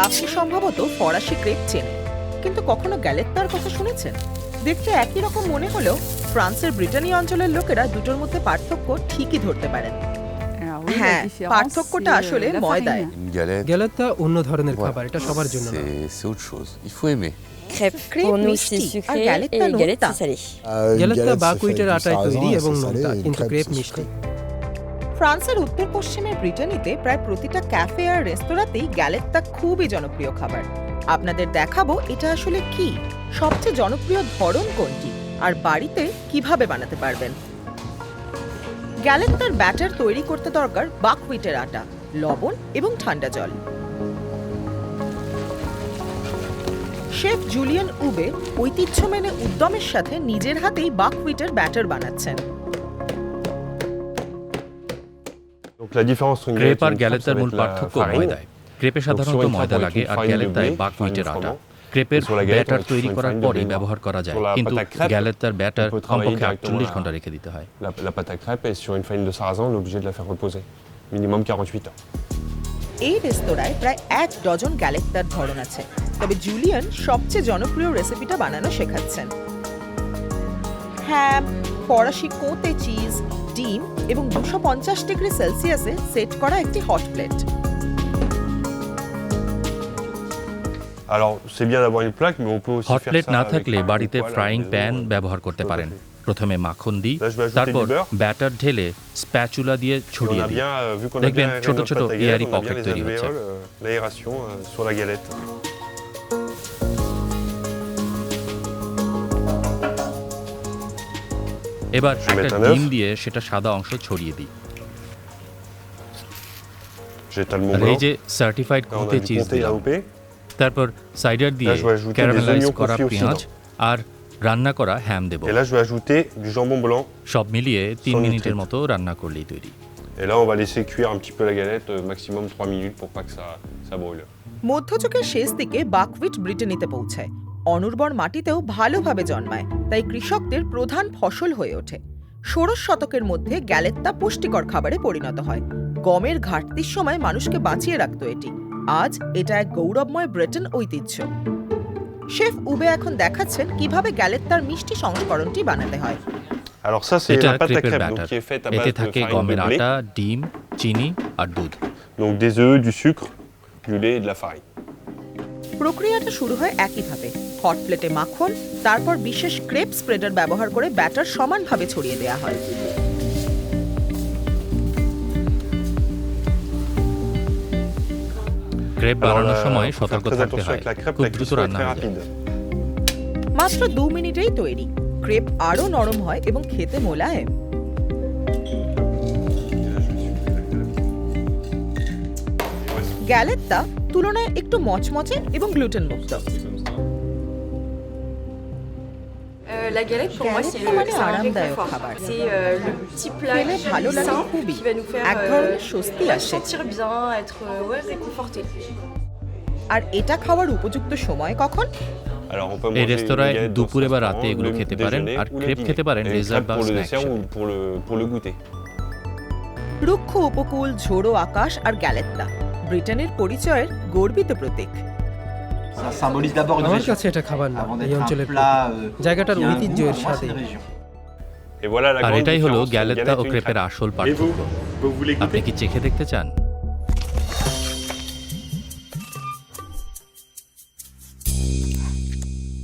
আপনি সম্ভবত ফরাসি ক্রেপ চেনেন, কিন্তু কখনো গ্যালেত্তার কথা শুনেছেন? দেখতে একই রকম মনে হলেও ফ্রান্সের ব্রিটানি অঞ্চলের লোকেরা দুটোর মধ্যে পার্থক্য ঠিকই ধরতে পারেন। হ্যাঁ, পার্থক্যটা আসলে ময়দায়। গ্যালেত্তা অন্য ধরনের খাবার, এটা সবার জন্য না। C'est autre chose. Il faut aimer. Crêpes, Crêpes pour nous মিষ্টি, c'est আর sucré গ্যালেত্তা et galette নোনতা। c'est salé. গ্যালেত্তা বাকুইটের আটায় তৈরি এবং নোনতা, কিন্তু ক্রেপ মিষ্টি। ফ্রান্সের উত্তর পশ্চিমের ব্রিটানিতে প্রায় প্রতিটা ক্যাফে আর রেস্তোরাঁতেই গ্যালেত্তা খুবই জনপ্রিয় খাবার। আপনাদের দেখাবো এটা আসলে কি, সবচেয়ে জনপ্রিয় ধরন কোনটি, আর বাড়িতে কিভাবে বানাতে পারবেন। গ্যালেত্তার ব্যাটার তৈরি করতে দরকার বাকহুইটের আটা, লবণ এবং ঠান্ডা জল। শেফ জুলিয়ান উবে ঐতিহ্য মেনে উদ্যমের সাথে নিজের হাতেই বাকহুইটের ব্যাটার বানাচ্ছেন। ক্রেপ আর গ্যালেত্তার মূল পার্থক্য ময়দায়। ক্রেপে সাধারণত ময়দা লাগে আর গ্যালেত্তায় বাকহুইটের আটা। ক্রেপের ব্যাটার তৈরি করার পরই ব্যবহার করা যায়, কিন্তু গ্যালেত্তার ব্যাটার কমপক্ষে 48 ঘন্টা রেখে দিতে হয়। La pâte à crêpes est sur une farine de sarrasin, on est obligé de la faire reposer. Minimum 48 heures. এই রেস্তোরাঁয় প্রায় 1 ডজন গ্যালেত্তার ধরন আছে, তবে জুলিয়ান সবচেয়ে জনপ্রিয় রেসিপিটা বানানো শেখাচ্ছেন। হ্যাম, ফরাসি কোঁতে চিজ, ডিম এবং 250 ডিগ্রি সেলসিয়াসে সেট করা একটি hot plate. Alors, c'est bien d'avoir une plaque, mais on peut aussi hot faire plate ça না avec থাকলে une বাড়িতে poêle à frying la pan maison, ব্যবহার করতে পারেন। প্রথমে মাখন দিই, Là, je vais ajouter তারপর du beurre. ব্যাটার ঢেলে স্প্যাচুলা দিয়ে On ছড়িয়ে a দিই। bien, vu qu'on a দেখবেন bien ছোট aéré ছোট notre pâte à এয়ারি galette, on a pocket bien les তৈরি হচ্ছে। alvéoles, l'aération sur la galette. এবার Je vais একটা mettre un œuf. ডিম দিয়ে সেটা সাদা অংশ ছড়িয়ে দিই। J'étale mon আর এই blanc. যে certified Là, on Comte a du cheese comté দিলাম, AOP. তারপর সাইডার দিয়ে Là, je vais ajouter des caramelise oignons করা confits aussi পেঁয়াজ আর রান্না করা হ্যাম দেব। Et là, je vais ajouter du jambon blanc. সব মিলিয়ে 3 Sans মিনিটের nitrite. মতো রান্না করলেই তৈরি। Et là, on va laisser cuire un petit peu la galette, maximum 3 minutes pour pas que ça brûle. মধ্যযুগের শেষ দিকে বাকহুইট ব্রিটেনিতে পৌঁছায়। অনুর্বর মাটিতেও ভালোভাবে জন্মায়, তাই কৃষকদের প্রধান ফসল হয়ে ওঠে। 16 শতকের মধ্যে গ্যালেত্তা পুষ্টিকর খাবারে পরিণত হয়। গমের ঘাটতির সময় মানুষকে বাঁচিয়ে রাখত এটি। আজ এটা এক গৌরবময় ব্রিটেন ঐতিহ্য। শেফ উবে এখন দেখাচ্ছেন কিভাবে গ্যালেত্তার মিষ্টি সংস্করণটি বানাতে হয়। Alors ça, c'est এটা la pâte à ক্রেপের crêpes, donc batter. qui est faite à এতে base de থাকে farine de গমের blé. আটা, ডিম, চিনি আর দুধ। Donc des œufs, du sucre, du lait et de la farine. প্রক্রিয়াটা শুরু হয় একইভাবে। হট প্লেটে মাখন, তারপর বিশেষ ক্রেপ স্প্রেডার ব্যবহার করে ব্যাটার সমানভাবে ছড়িয়ে দেওয়া হয়। ক্রেপ Alors, বানানোর সময় faut faire সতর্ক très থাকতে attention হয়, avec la crêpe, খুব la দ্রুত cuisson est রান্না très হয়ে যায়। rapide. মাত্র 2 মিনিটেই তৈরি। ক্রেপ আরো নরম হয় এবং খেতে মোলায়েম। গ্যালেত্তা তুলনায় একটু মচমচে এবং গ্লুটেন মুক্ত। La galette pour moi c'est Galette মানে un আরামদায়ক réconfort. খাবার। C'est le petit plat খেলে ভালো লাগে simple খুবই, qui va nous faire এক ধরনের স্বস্তি আসে। sentir bien, être réconforté. আর এটা খাওয়ার উপযুক্ত সময় কখন? Alors on peut এই manger রেস্তোরাঁয় une galette dans দুপুরে ce বা restaurant, রাতে এগুলো le খেতে পারেন, déjeuner আর ou le ক্রেপ dîner. খেতে পারেন Et une ডেজার্ট crêpe বা pour le snacks dessert ou হিসেবে। pour le goûter. রুক্ষ উপকূল, ঝোড়ো আকাশ আর গ্যালেত্তা ব্রিটেনের পরিচয়ের গর্বিত প্রতীক। Ça symbolise d'abord une আমার région, কাছে এটা খাবার না, avant এই d'être un অঞ্চলের plat জায়গাটার qui a un ঐতিহ্য goût, এর pour moi, c'est সাথে। une région. Et voilà la আর grande এটাই হলো différence, une গ্যালেত্তা galette ও et une ক্রেপের crêpe. আসল পার্থক্য। Vous voulez আপনি কি চেখে দেখতে চান?